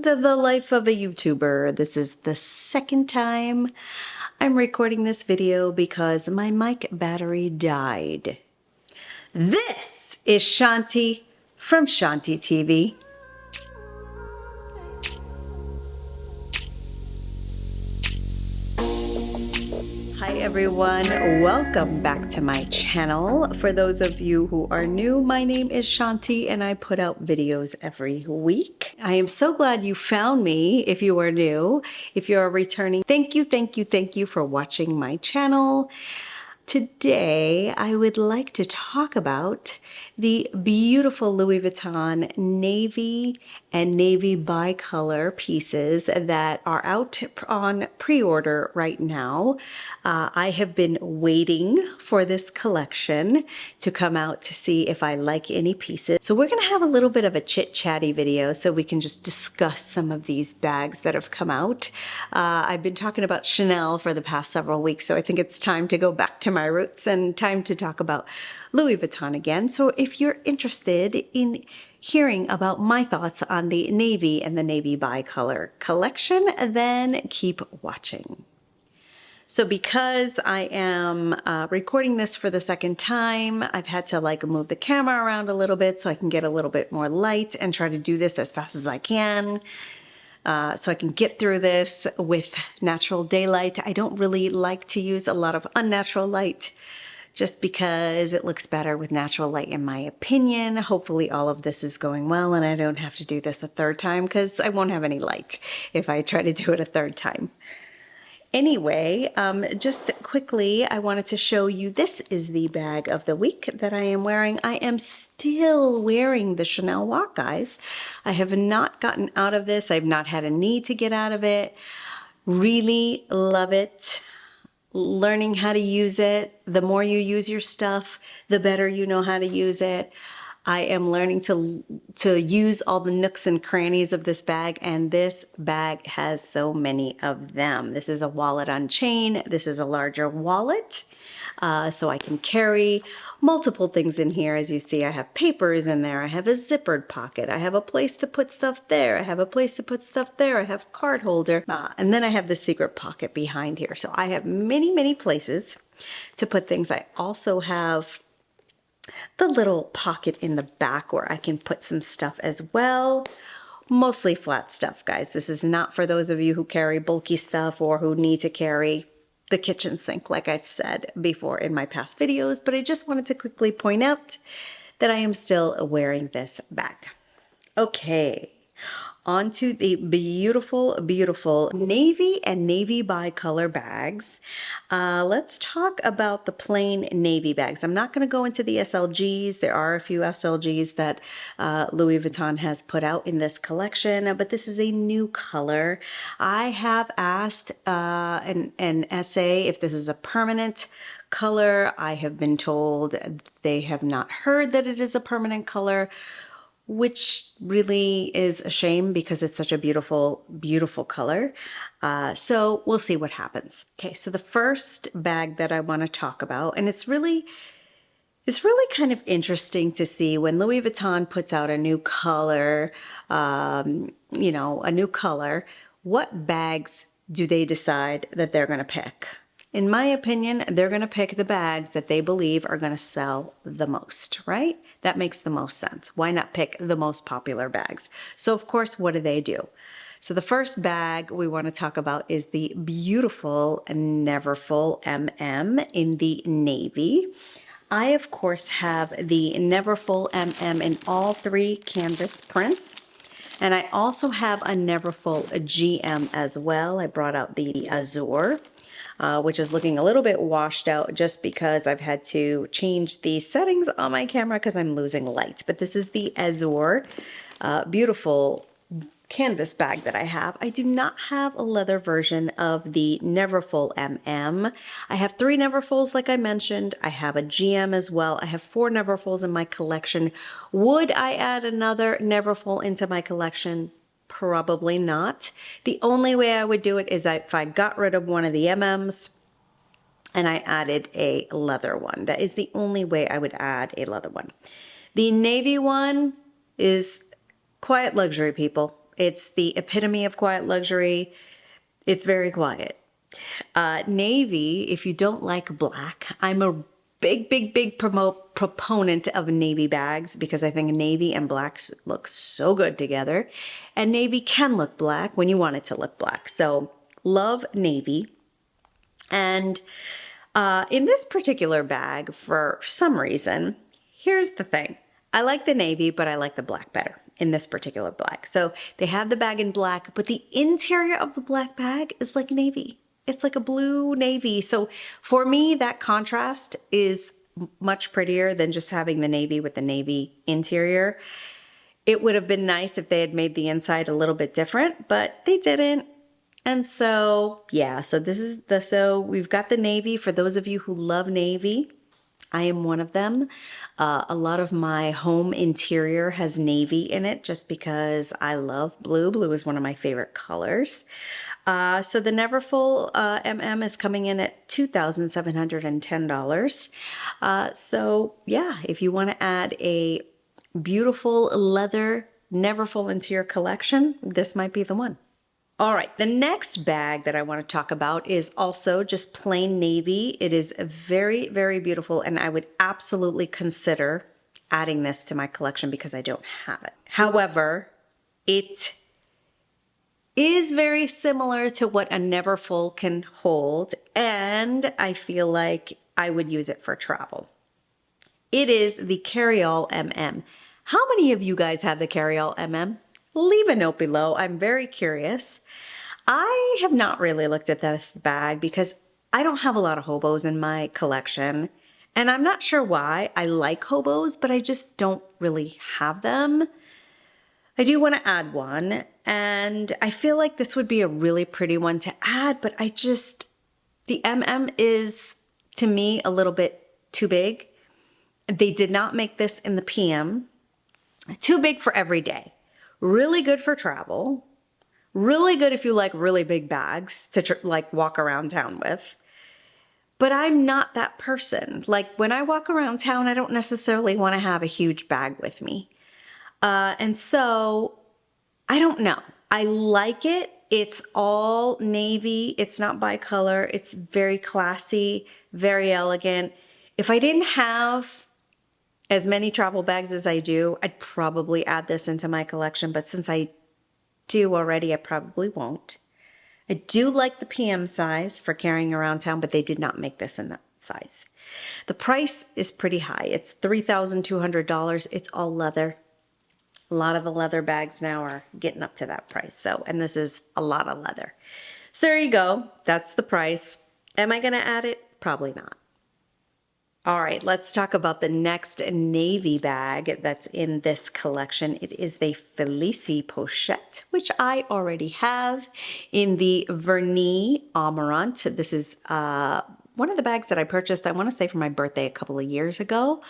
the life of a YouTuber. This is the second time I'm recording this video because my mic battery died. This is Shanti from Shanti TV. Hi everyone, welcome back to my channel. For those of you who are new, my name is Shanti and I put out videos every week. I am so glad you found me if you are new. If you are returning, thank you for watching my channel. Today, I would like to talk about the beautiful Louis Vuitton navy and navy bicolor pieces that are out on pre-order right now. I have been waiting for this collection to come out to see if I like any pieces. So we're gonna have a little bit of a chit-chatty video so we can just discuss some of these bags that have come out. I've been talking about Chanel for the past several weeks, so I think it's time to go back to my roots and time to talk about Louis Vuitton again. So if you're interested in hearing about my thoughts on the navy and the navy bicolor collection, then keep watching. So because I am recording this for the second time, I've had to move the camera around a little bit so I can get a little bit more light and try to do this as fast as I can. So I can get through this with natural daylight. I don't really like to use a lot of unnatural light just because it looks better with natural light in my opinion. Hopefully all of this is going well and I don't have to do this a third time because I won't have any light if I try to do it a third time. Anyway, just quickly, I wanted to show you, this is the bag of the week that I am wearing. I am still wearing the Chanel watch, guys. I have not gotten out of this. I've not had a need to get out of it. Really love it. Learning how to use it. The more you use your stuff, the better you know how to use it. I am learning to use all the nooks and crannies of this bag, and this bag has so many of them. This is a wallet on chain. This is a larger wallet, so I can carry multiple things in here. As you see, I have papers in there. I have a zippered pocket. I have a place to put stuff there. I have a place to put stuff there. I have a card holder, and then I have the secret pocket behind here. So I have many places to put things. I also have the little pocket in the back where I can put some stuff as well. Mostly flat stuff, guys. This is not for those of you who carry bulky stuff or who need to carry the kitchen sink, like I've said before in my past videos, but I just wanted to quickly point out that I am still wearing this bag. Okay. On to the beautiful navy and navy bicolor bags. Let's talk about the plain navy bags. I'm not going to go into the SLGs. There are a few SLGs that Louis Vuitton has put out in this collection, but this is a new color. I have asked an SA if this is a permanent color. I have been told they have not heard that it is a permanent color, which really is a shame because it's such a beautiful color. So we'll see what happens. Okay, so the first bag that I want to talk about, and it's really kind of interesting to see when Louis Vuitton puts out a new color, a new color, what bags do they decide that they're going to pick? In my opinion, they're going to pick the bags that they believe are going to sell the most, right? That makes the most sense. Why not pick the most popular bags? So of course, what do? So the first bag we want to talk about is the beautiful Neverfull MM in the navy. I, of course, have the Neverfull MM in all three canvas prints. And I also have a Neverfull GM as well. I brought out the Azure, which is looking a little bit washed out just because I've had to change the settings on my camera because I'm losing light. But this is the Azure, beautiful canvas bag that I have. I do not have a leather version of the Neverfull MM. I have 3 Neverfulls, like I mentioned. I have a GM as well. I have 4 Neverfulls in my collection. Would I add another Neverfull into my collection? Probably not. The only way I would do it is if I got rid of one of the MMs and I added a leather one. That is the only way I would add a leather one. The navy one is quiet luxury, people. It's the epitome of quiet luxury. It's very quiet. Navy, if you don't like black, I'm a big proponent of navy bags because I think navy and blacks look so good together. And navy can look black when you want it to look black. So love navy. And in this particular bag, for some reason, here's the thing. I like the navy, but I like the black better in this particular bag. So they have the bag in black, but the interior of the black bag is like navy. It's like a blue navy. So for me, that contrast is much prettier than just having the navy with the navy interior. It would have been nice if they had made the inside a little bit different, but they didn't. And so, yeah, so we've got the navy. For those of you who love navy, I am one of them. A lot of my home interior has navy in it just because I love blue. Blue is one of my favorite colors. So the Neverfull MM is coming in at $2,710. So yeah, if you want to add a beautiful leather Neverfull into your collection, this might be the one. All right, the next bag that I want to talk about is also just plain navy. It is very, very beautiful, and I would absolutely consider adding this to my collection because I don't have it. However, it is very similar to what a Neverfull can hold, and I feel like I would use it for travel. It is the Carryall MM. How many of you guys have the Carryall MM? Leave a note below. I'm very curious. I have not really looked at this bag because I don't have a lot of hobos in my collection. And I'm not sure why. I like hobos, but I just don't really have them. I do want to add one, and I feel like this would be a really pretty one to add, but the MM is, to me, a little bit too big. They did not make this in the PM. Too big for every day. Really good for travel. Really good if you like really big bags to like walk around town with. But I'm not that person. Like when I walk around town, I don't necessarily want to have a huge bag with me. And so I don't know. I like it. It's all navy. It's not bi-color. It's very classy, very elegant. If I didn't have as many travel bags as I do, I'd probably add this into my collection. But since I do already, I probably won't. I do like the PM size for carrying around town, but they did not make this in that size. The price is pretty high. It's $3,200. It's all leather. A lot of the leather bags now are getting up to that price. And this is a lot of leather. So there you go. That's the price. Am I going to add it? Probably not. All right, let's talk about the next navy bag that's in this collection. It is the Felicie Pochette, which I already have in the Vernis Amarant. This is one of the bags that I purchased, I want to say for my birthday a couple of years ago.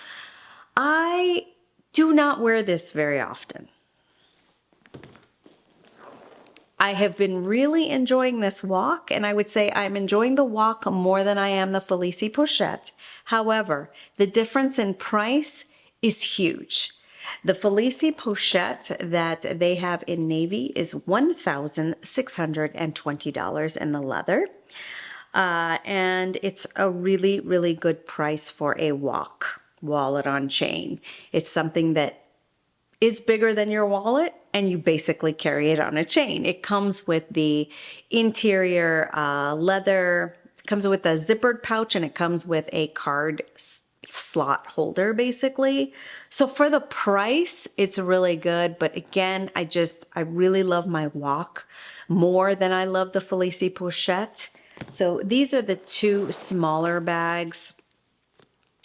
I do not wear this very often. I have been really enjoying this walk, and I would say I'm enjoying the walk more than I am the Felicie Pochette. However, the difference in price is huge. The Felicie Pochette that they have in navy is $1,620 in the leather. And it's a really, really good price for a wallet on chain. It's something that is bigger than your wallet, and you basically carry it on a chain. It comes with the interior leather, it comes with a zippered pouch, and it comes with a card slot holder, basically. So for the price, it's really good. But again, I really love my walk more than I love the Felicie Pochette. So these are the two smaller bags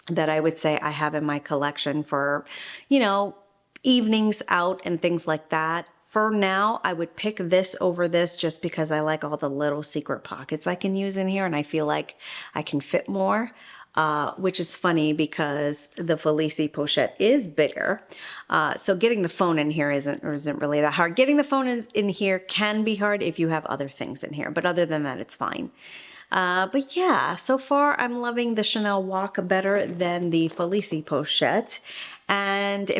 that I would say I have in my collection for, evenings out and things like that. For now, I would pick this over this just because I like all the little secret pockets I can use in here, and I feel like I can fit more, which is funny because the Felicie Pochette is bigger. So getting the phone in here isn't really that hard. Getting the phone in here can be hard if you have other things in here, but other than that, it's fine. But yeah, so far I'm loving the Chanel Walk better than the Felici Pochette. And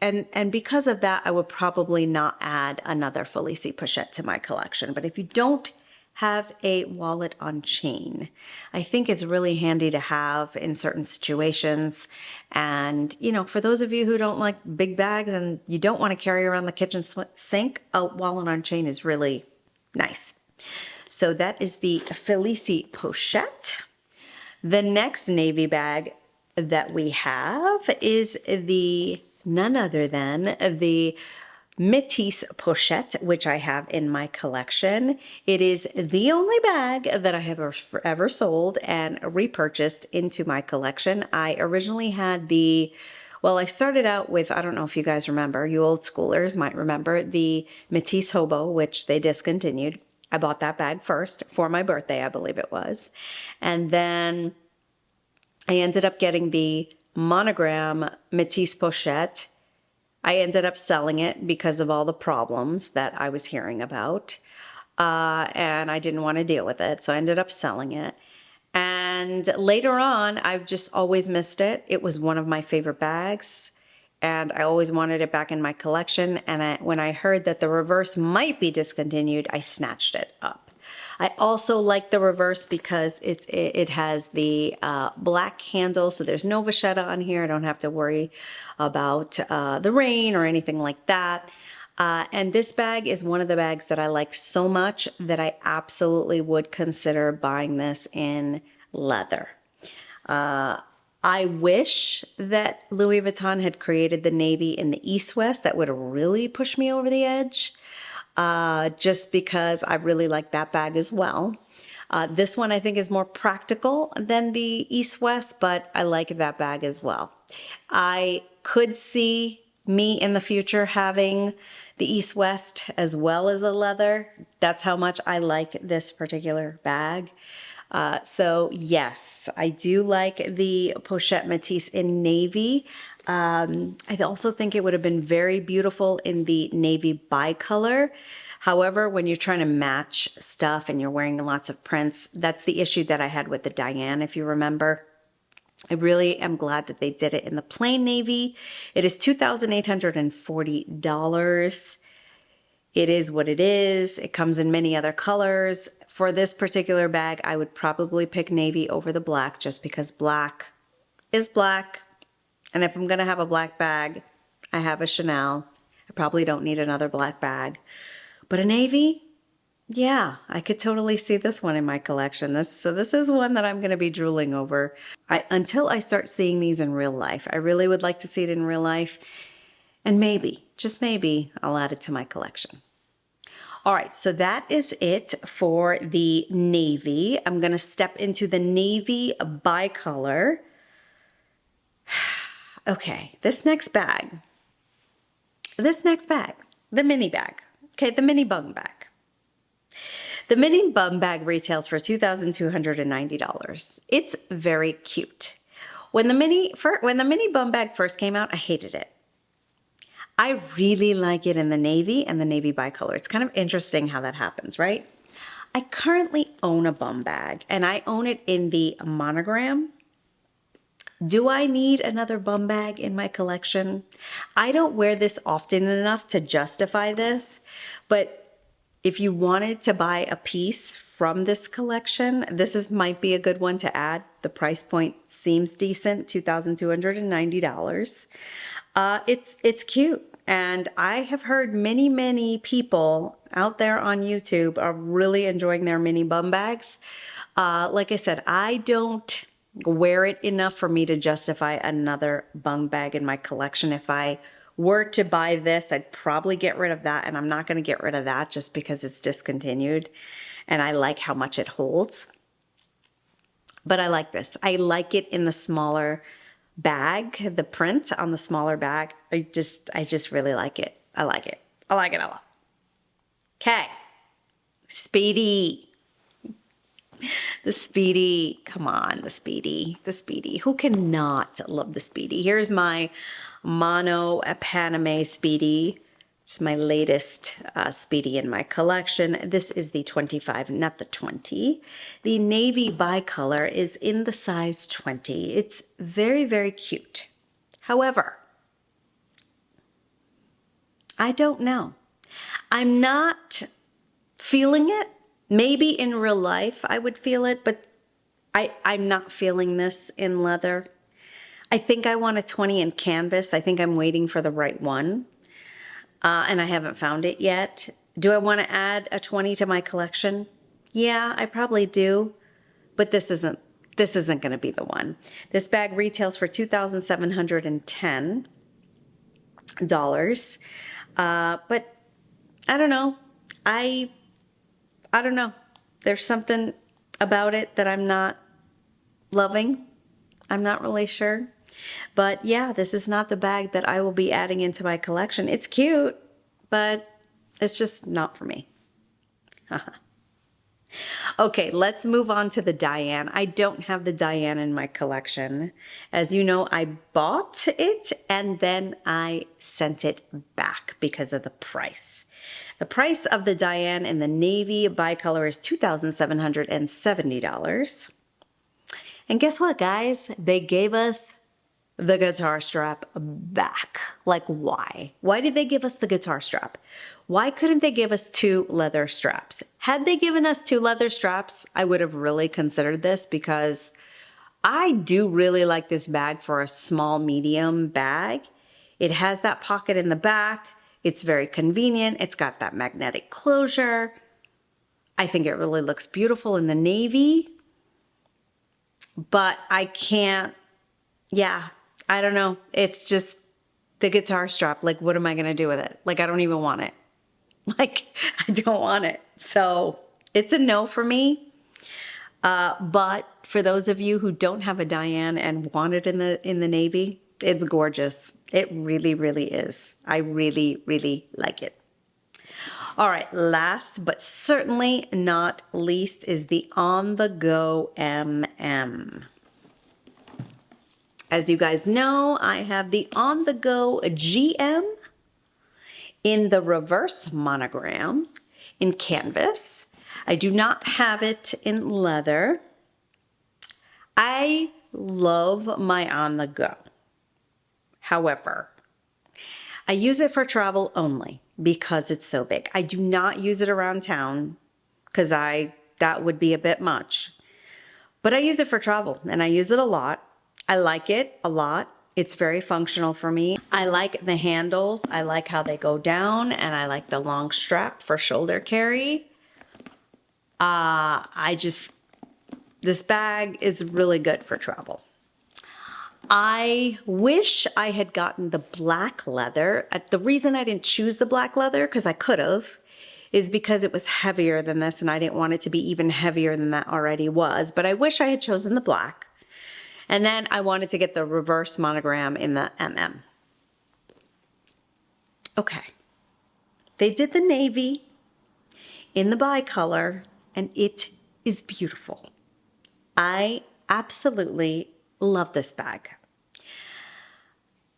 and because of that, I would probably not add another Felici Pochette to my collection. But if you don't have a wallet on chain, I think it's really handy to have in certain situations. And, you know, for those of you who don't like big bags and you don't want to carry around the kitchen sink, a wallet on chain is really nice. So that is the Felici Pochette. The next navy bag that we have is the none other than the Métis Pochette, which I have in my collection. It is the only bag that I have ever sold and repurchased into my collection. I originally had well, I started out with, I don't know if you guys remember, you old schoolers might remember, the Métis Hobo, which they discontinued. I bought that bag first for my birthday, I believe it was. And then I ended up getting the monogram Métis Pochette. I ended up selling it because of all the problems that I was hearing about. And I didn't want to deal with it, so I ended up selling it. And later on, I've just always missed it. It was one of my favorite bags, and I always wanted it back in my collection. And when I heard that the reverse might be discontinued, I snatched it up. I also like the reverse because it has the black handle, so there's no vachetta on here. I don't have to worry about the rain or anything like that. And this bag is one of the bags that I like so much that I absolutely would consider buying this in leather. I wish that Louis Vuitton had created the navy in the East-West. That would have really pushed me over the edge, just because I really like that bag as well. This one I think is more practical than the East-West, but I like that bag as well. I could see me in the future having the East-West as well as a leather. That's how much I like this particular bag. So yes, I do like the Pochette Métis in navy. I also think it would have been very beautiful in the navy bicolor. However, when you're trying to match stuff and you're wearing lots of prints, that's the issue that I had with the Diane, if you remember. I really am glad that they did it in the plain navy. It is $2,840. It is what it is. It comes in many other colors. For this particular bag, I would probably pick navy over the black just because black is black. And if I'm going to have a black bag, I have a Chanel. I probably don't need another black bag. But a navy? Yeah, I could totally see this one in my collection. So this is one that I'm going to be drooling over until I start seeing these in real life. I really would like to see it in real life. And maybe, just maybe, I'll add it to my collection. All right, so that is it for the navy. I'm going to step into the navy bicolor. Okay, this next bag, the mini bag. Okay, the mini bum bag. The mini bum bag retails for $2,290. It's very cute. When the mini bum bag first came out, I hated it. I really like it in the navy and the navy bicolor. It's kind of interesting how that happens, right? I currently own a bum bag and I own it in the monogram. Do I need another bum bag in my collection? I don't wear this often enough to justify this, but if you wanted to buy a piece from this collection, might be a good one to add. The price point seems decent, $2,290. It's cute. And I have heard many people out there on YouTube are really enjoying their mini bum bags. Like I said, I don't wear it enough for me to justify another bum bag in my collection. If I were to buy this, I'd probably get rid of that, and I'm not going to get rid of that just because it's discontinued and I like how much it holds. But I like this. I like it in the smaller bag, the print on the smaller bag. I just really like it. I like it. I like it a lot. Okay. Speedy. The Speedy. Come on, the Speedy. The Speedy. Who cannot love the Speedy? Here's my mono Paname Speedy It's my latest Speedy in my collection. This is the 25, not the 20. The navy bicolor is in the size 20. It's very, very cute. However, I don't know. I'm not feeling it. Maybe in real life I would feel it, but I'm not feeling this in leather. I think I want a 20 in canvas. I think I'm waiting for the right one. And I haven't found it yet. Do I want to add a 20 to my collection? Yeah, I probably do, but this isn't going to be the one. This bag retails for $2,710. But I don't know. I don't know. There's something about it that I'm not loving. I'm not really sure. But yeah, this is not the bag that I will be adding into my collection. It's cute, but it's just not for me. Okay, let's move on to the Diane. I don't have the Diane in my collection. As you know, I bought it and then I sent it back because of the price. The price of the Diane in the navy bicolor is $2,770. And guess what, guys? They gave us the guitar strap back. Like, why? Why did they give us the guitar strap? Why couldn't they give us 2 leather straps? Had they given us 2 leather straps, I would have really considered this because I do really like this bag for a small, medium bag. It has that pocket in the back. It's very convenient. It's got that magnetic closure. I think it really looks beautiful in the navy. But I can't, I don't know. It's just the guitar strap. Like, what am I going to do with it? Like, I don't even want it. Like, I don't want it. So it's a no for me. But for those of you who don't have a Diane and want it in the navy, it's gorgeous. It really, really is. I really, really like it. All right, last but certainly not least is the On The Go MM. As you guys know, I have the On The Go GM in the reverse monogram in canvas. I do not have it in leather. I love my On The Go. However, I use it for travel only because it's so big. I do not use it around town because that would be a bit much. But I use it for travel and I use it a lot. I like it a lot. It's very functional for me. I like the handles. I like how they go down and I like the long strap for shoulder carry. This bag is really good for travel. I wish I had gotten the black leather. The reason I didn't choose the black leather, because I could have, is because it was heavier than this and I didn't want it to be even heavier than that already was. But I wish I had chosen the black. And then I wanted to get the reverse monogram in the MM. Okay. They did the navy in the bicolor and it is beautiful. I absolutely love this bag.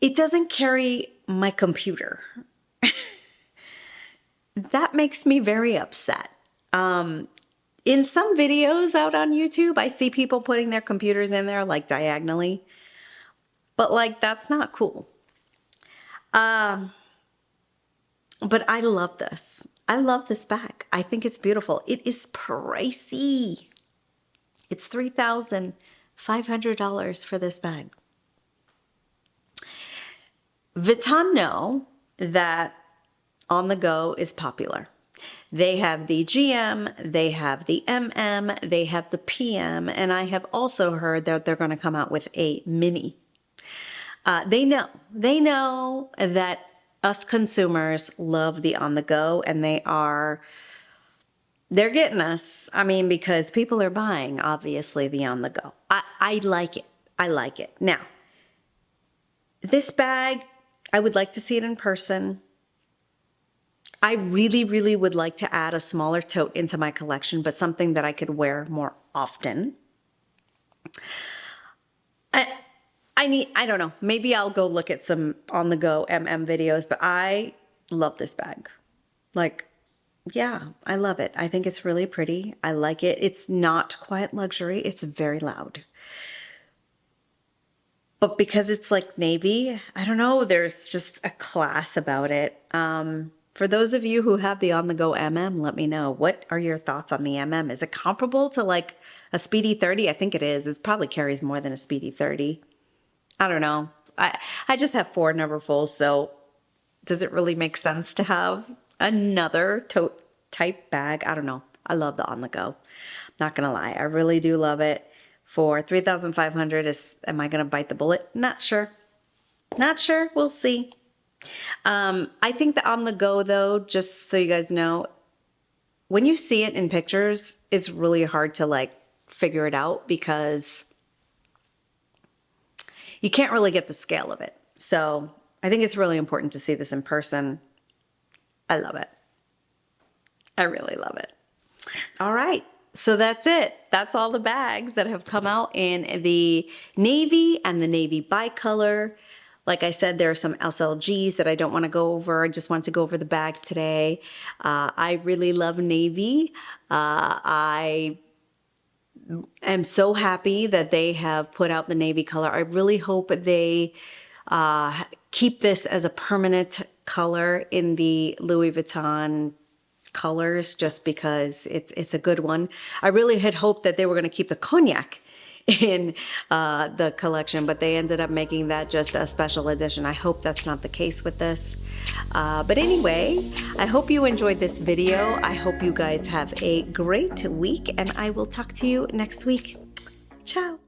It doesn't carry my computer. That makes me very upset. In some videos out on YouTube, I see people putting their computers in there like diagonally, but like that's not cool. But I love this. I love this bag. I think it's beautiful. It is pricey. It's $3,500 for this bag. Vuitton know that On The Go is popular. They have the GM, they have the MM, they have the PM, and I have also heard that they're going to come out with a mini. They know that us consumers love the On The Go, and they're getting us. I mean, because people are buying, obviously, the On The Go. I like it. I like it. Now, this bag, I would like to see it in person. I really, really would like to add a smaller tote into my collection, but something that I could wear more often. I don't know, maybe I'll go look at some On The Go MM videos, but I love this bag. Like, yeah, I love it. I think it's really pretty. I like it. It's not quiet luxury. It's very loud. But because it's like navy, I don't know, there's just a class about it. For those of you who have the on-the-go MM, let me know. What are your thoughts on the MM? Is it comparable to like a Speedy 30? I think it is. It probably carries more than a Speedy 30. I don't know. I just have 4 Neverfulls, so does it really make sense to have another tote type bag? I don't know. I love the on-the-go. Not gonna lie, I really do love it. For $3,500, am I gonna bite the bullet? Not sure. Not sure. We'll see. I think the on-the-go though, just so you guys know, when you see it in pictures, it's really hard to like figure it out because you can't really get the scale of it. So I think it's really important to see this in person. I love it. I really love it. All right. So that's it. That's all the bags that have come out in the navy and the navy bicolor. Like I said, there are some SLGs that I don't want to go over. I just want to go over the bags today. I really love navy. I am so happy that they have put out the navy color. I really hope they keep this as a permanent color in the Louis Vuitton colors, just because it's a good one. I really had hoped that they were going to keep the cognac in the collection, but they ended up making that just a special edition. I hope that's not the case with this. But anyway, I hope you enjoyed this video. I hope you guys have a great week, and I will talk to you next week. Ciao.